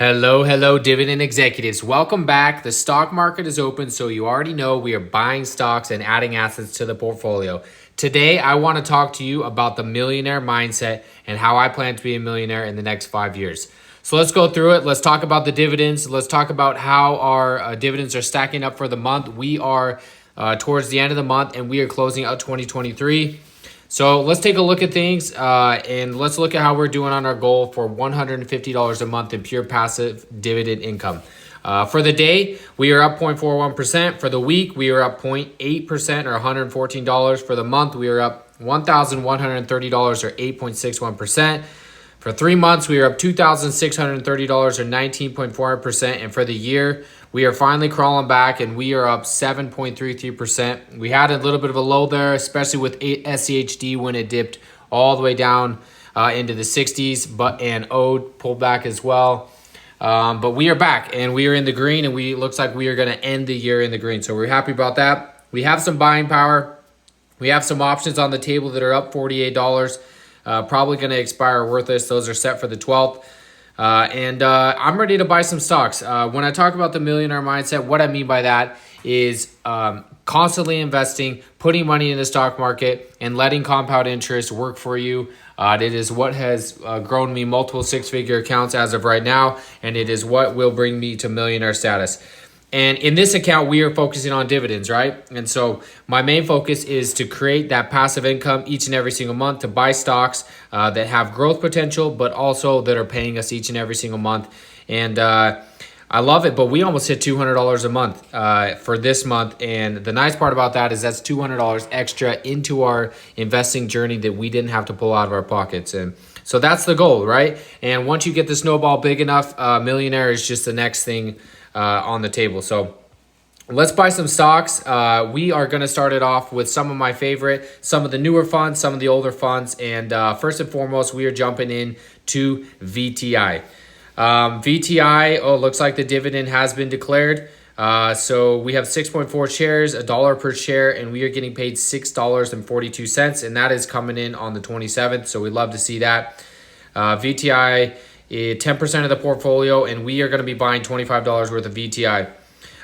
Hello, dividend executives. Welcome back. The stock market is open, so you already know we are buying stocks and adding assets to the portfolio. Today, I want to talk to you about the millionaire mindset and how I plan to be a millionaire in the next 5 years. So let's go through it. Let's talk about the dividends. Let's talk about how our dividends are stacking up for the month. We are towards the end of the month, and we are closing out 2023. So let's take a look at things and let's look at how we're doing on our goal for $150 a month in pure passive dividend income. For the day, we are up 0.41%. For the week, we are up 0.8% or $114. For the month, we are up $1,130 or 8.61%. For 3 months, we are up $2,630 or 19.4%. And for the year, we are finally crawling back and we are up 7.33%. We had a little bit of a low there, especially with SCHD when it dipped all the way down into the 60s, and ODE pulled back as well. But we are back and we are in the green, and looks like we are going to end the year in the green. So we're happy about that. We have some buying power. We have some options on the table that are up $48. Probably going to expire worthless. Those are set for the 12th. And I'm ready to buy some stocks. When I talk about the millionaire mindset, what I mean by that is constantly investing, putting money in the stock market, and letting compound interest work for you. It is what has grown me multiple six-figure accounts as of right now, and it is what will bring me to millionaire status. And in this account, we are focusing on dividends, right? And so my main focus is to create that passive income each and every single month, to buy stocks that have growth potential, but also that are paying us each and every single month. And I love it, but we almost hit $200 a month for this month. And the nice part about that is that's $200 extra into our investing journey that we didn't have to pull out of our pockets. And so that's the goal, right? And once you get the snowball big enough, millionaire is just the next thing on the table. So let's buy some stocks. We are going to start it off with some of my favorite, some of the newer funds, some of the older funds. And first and foremost, we are jumping in to VTI. VTI, looks like the dividend has been declared. So we have 6.4 shares, $1 per share, and we are getting paid $6.42. And that is coming in on the 27th. So we'd love to see that. VTI 10% of the portfolio, and we are going to be buying $25 worth of VTI.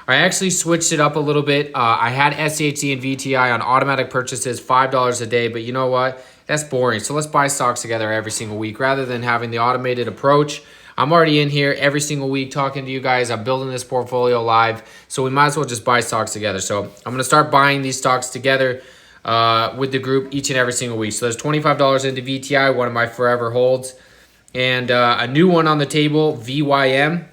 I actually switched it up a little bit. I had SCHD and VTI on automatic purchases, $5 a day, but you know what? That's boring. So let's buy stocks together every single week rather than having the automated approach. I'm already in here every single week talking to you guys. I'm building this portfolio live, so we might as well just buy stocks together. So I'm going to start buying these stocks together with the group each and every single week. So there's $25 into VTI, one of my forever holds. And a new one on the table, VYM.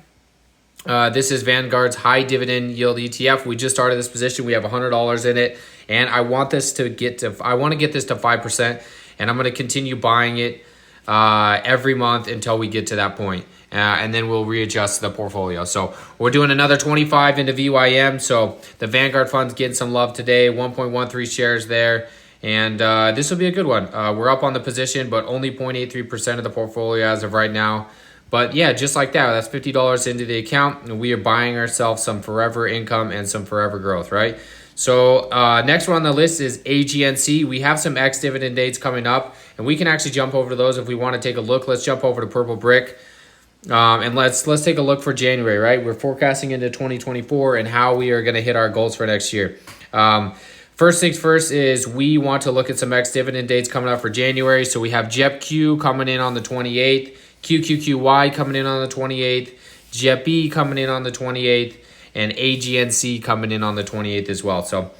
This is Vanguard's high dividend yield ETF. We just started this position. We have $100 in it, and I want this to get to 5%, and I'm going to continue buying it every month until we get to that point. And then we'll readjust the portfolio. So we're doing another 25 into VYM. So the Vanguard fund's getting some love today, 1.13 shares there. And this will be a good one. We're up on the position, but only 0.83% of the portfolio as of right now. But yeah, just like that, that's $50 into the account, and we are buying ourselves some forever income and some forever growth, right? So next one on the list is AGNC. We have some ex-dividend dates coming up, and we can actually jump over to those if we want to take a look. Let's jump over to Purple Brick, and let's take a look for January, right? We're forecasting into 2024 and how we are going to hit our goals for next year. First things first is we want to look at some ex-dividend dates coming up for January. So we have JEPQ coming in on the 28th, QQQY coming in on the 28th, JEPE coming in on the 28th, and AGNC coming in on the 28th as well. So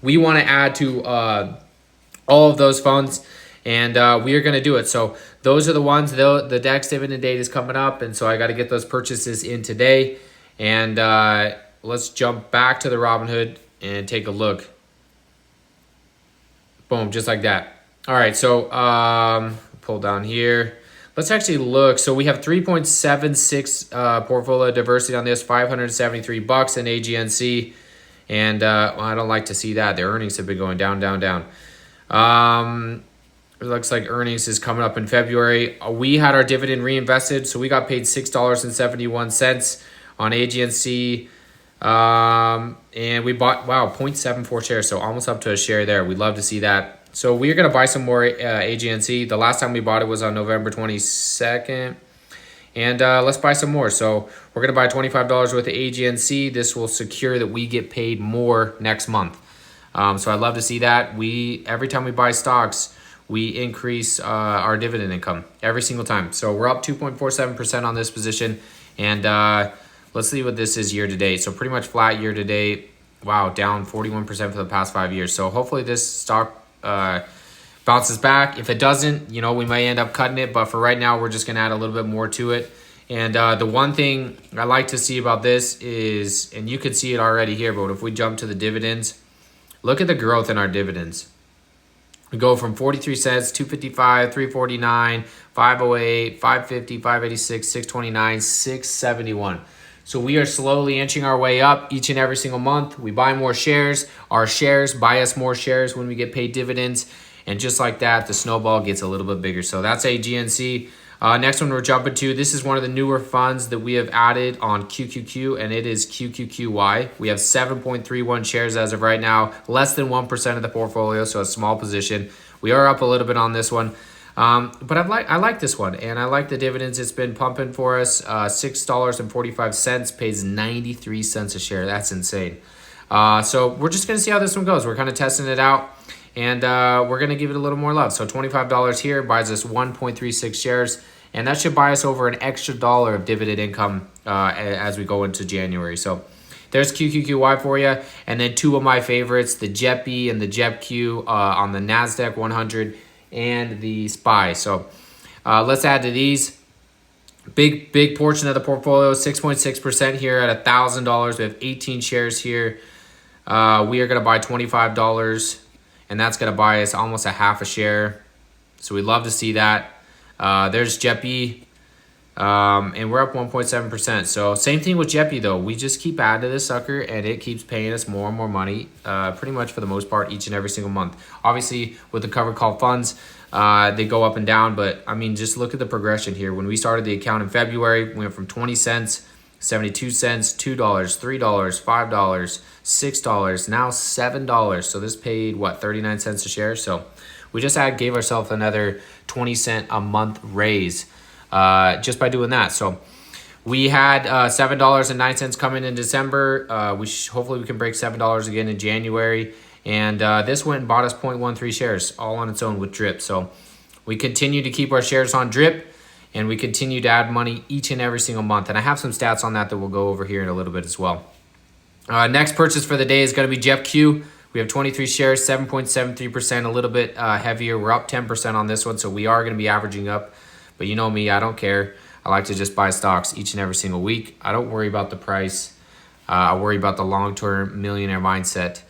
we want to add to all of those funds, and we are going to do it. So those are the ones, the ex-dividend date is coming up, and so I got to get those purchases in today. And let's jump back to the Robinhood and take a look. Boom, just like that. All right, so pull down here. Let's actually look. So we have 3.76 portfolio diversity on this, $573 in AGNC. And I don't like to see that. The earnings have been going down, down, down. It looks like earnings is coming up in February. We had our dividend reinvested, so we got paid $6.71 on AGNC. And we bought, 0.74 shares, so almost up to a share there. We'd love to see that. So we're going to buy some more AGNC. The last time we bought it was on November 22nd. And let's buy some more. So we're going to buy $25 worth of AGNC. This will secure that we get paid more next month. So I'd love to see that. Every time we buy stocks, we increase our dividend income every single time. So we're up 2.47% on this position. And let's see what this is year to date. So pretty much flat year to date. Wow, down 41% for the past 5 years. So hopefully this stock bounces back. If it doesn't, we may end up cutting it. But for right now, we're just going to add a little bit more to it. And the one thing I like to see about this is, and you can see it already here, but if we jump to the dividends, look at the growth in our dividends. We go from 43 cents, 255, 349, 508, 550, 586, 629, 671. So we are slowly inching our way up each and every single month. We buy more shares. Our shares buy us more shares when we get paid dividends. And just like that, the snowball gets a little bit bigger. So that's AGNC. Next one we're jumping to. This is one of the newer funds that we have added on QQQ, and it is QQQY. We have 7.31 shares as of right now, less than 1% of the portfolio, so a small position. We are up a little bit on this one. But I like this one, and I like the dividends it's been pumping for us. $6.45 pays 93 cents a share. That's insane. So we're just going to see how this one goes. We're kind of testing it out, and we're going to give it a little more love. So $25 here buys us 1.36 shares, and that should buy us over an extra $1 of dividend income as we go into January. So there's QQQY for you. And then two of my favorites, the JEPI and the JEPQ on the NASDAQ 100 and the SPY. So let's add to these. Big portion of the portfolio, 6.6% here at $1,000. We have 18 shares here. We are going to buy $25, and that's going to buy us almost a half a share. So we'd love to see that. There's JEPI, and we're up 1.7%. So same thing with JEPI, though. We just keep adding to this sucker, and it keeps paying us more and more money, pretty much for the most part, each and every single month. Obviously, with the covered call funds, they go up and down, but I mean, just look at the progression here. When we started the account in February, we went from 20 cents, 72 cents, $2, $3, $5, $6, now $7. So this paid, what, 39 cents a share? So we just gave ourselves another 20 cent a month raise just by doing that. So we had $7.09 coming in December. Hopefully we can break $7 again in January. And this went and bought us 0.13 shares all on its own with drip. So we continue to keep our shares on drip, and we continue to add money each and every single month. And I have some stats on that we'll go over here in a little bit as well. Next purchase for the day is going to be JEPQ. We have 23 shares, 7.73%, a little bit heavier. We're up 10% on this one, so we are going to be averaging up. But you know me, I don't care. I like to just buy stocks each and every single week. I don't worry about the price. I worry about the long-term millionaire mindset.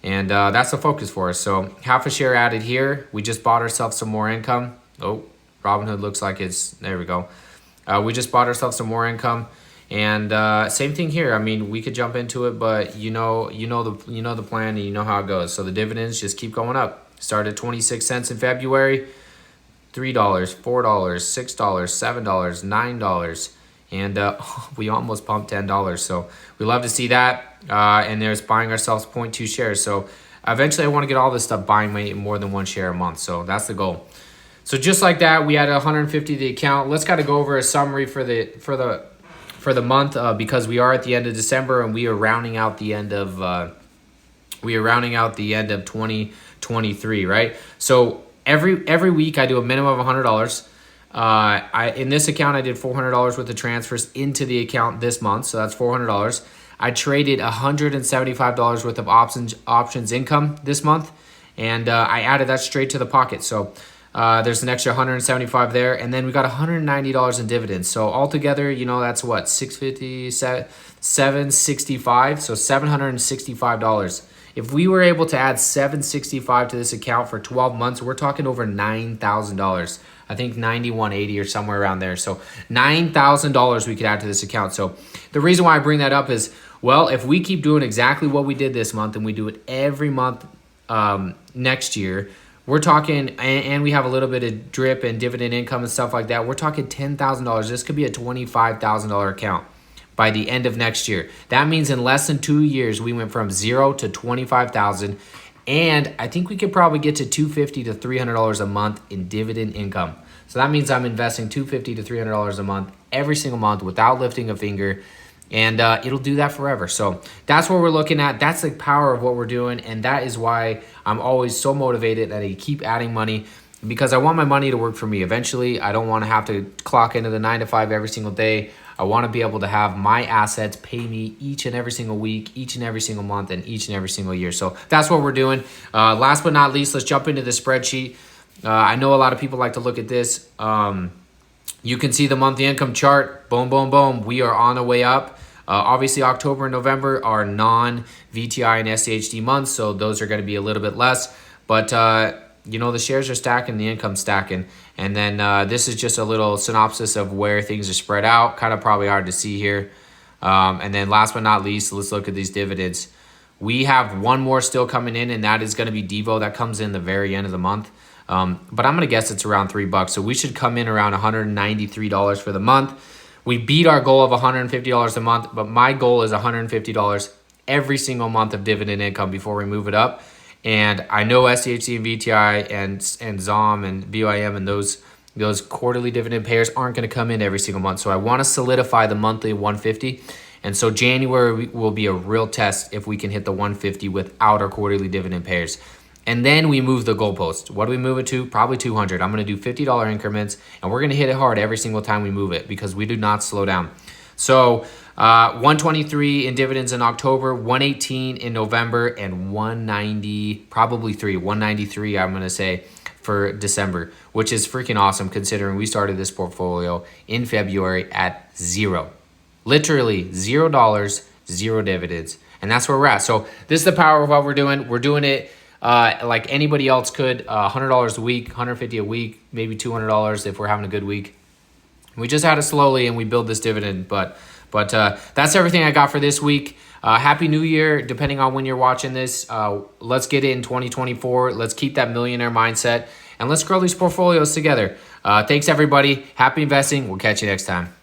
And that's the focus for us. So half a share added here. We just bought ourselves some more income. Oh, Robinhood looks like there we go. We just bought ourselves some more income. And same thing here. I mean, we could jump into it, but you know the plan, and you know how it goes. So the dividends just keep going up. Started at 26 cents in February, $3, $4, $6, $7, $9. And we almost pumped $10. So we love to see that. And there's buying ourselves 0.2 shares. So eventually I want to get all this stuff buying more than one share a month. So that's the goal. So just like that, we added 150 to the account. Let's kind of go over a summary for the month because we are at the end of December, and we are rounding out the end of 2023, right? So every week I do a minimum of $100. In this account, I did $400 worth of transfers into the account this month, so that's $400. I traded $175 worth of options income this month, and I added that straight to the pocket. So there's an extra $175 there, and then we got $190 in dividends. So altogether, that's what, $650, $765, so $765. If we were able to add $765 to this account for 12 months, we're talking over $9,000. I think $9,180 or somewhere around there. So $9,000 we could add to this account. So the reason why I bring that up is, well, if we keep doing exactly what we did this month, and we do it every month next year, we're talking, and we have a little bit of drip and dividend income and stuff like that, we're talking $10,000. This could be a $25,000 account by the end of next year. That means in less than 2 years, we went from $0 to $25,000. And I think we could probably get to $250 to $300 a month in dividend income. So that means I'm investing $250 to $300 a month every single month without lifting a finger. And it'll do that forever. So that's what we're looking at. That's the power of what we're doing. And that is why I'm always so motivated that I keep adding money, because I want my money to work for me. Eventually, I don't want to have to clock into the 9 to 5 every single day. I want to be able to have my assets pay me each and every single week, each and every single month, and each and every single year. So that's what we're doing. Last but not least, let's jump into the spreadsheet. I know a lot of people like to look at this. You can see the monthly income chart. Boom, boom, boom. We are on the way up. Obviously, October and November are non-VTI and SCHD months, so those are going to be a little bit less. But you know, the shares are stacking, the income's stacking. And then this is just a little synopsis of where things are spread out. Kind of probably hard to see here. And then last but not least, let's look at these dividends. We have one more still coming in, and that is going to be Devo. That comes in the very end of the month. But I'm going to guess it's around $3. So we should come in around $193 for the month. We beat our goal of $150 a month, but my goal is $150 every single month of dividend income before we move it up. And I know SCHC and VTI and ZOM and BYM and those quarterly dividend payers aren't going to come in every single month. So I want to solidify the monthly 150. And so January will be a real test if we can hit the 150 without our quarterly dividend payers. And then we move the goalpost. What do we move it to? Probably 200. I'm going to do $50 increments, and we're going to hit it hard every single time we move it because we do not slow down. So 123 in dividends in October, 118 in November, and 193 I'm going to say for December, which is freaking awesome considering we started this portfolio in February at zero. Literally $0, zero dividends. And that's where we're at. So this is the power of what we're doing. We're doing it like anybody else could, $100 a week, $150 a week, maybe $200 if we're having a good week. We just had it slowly and we build this dividend, but that's everything I got for this week. Happy New Year, depending on when you're watching this. Let's get it in 2024. Let's keep that millionaire mindset and let's grow these portfolios together. Thanks everybody. Happy investing. We'll catch you next time.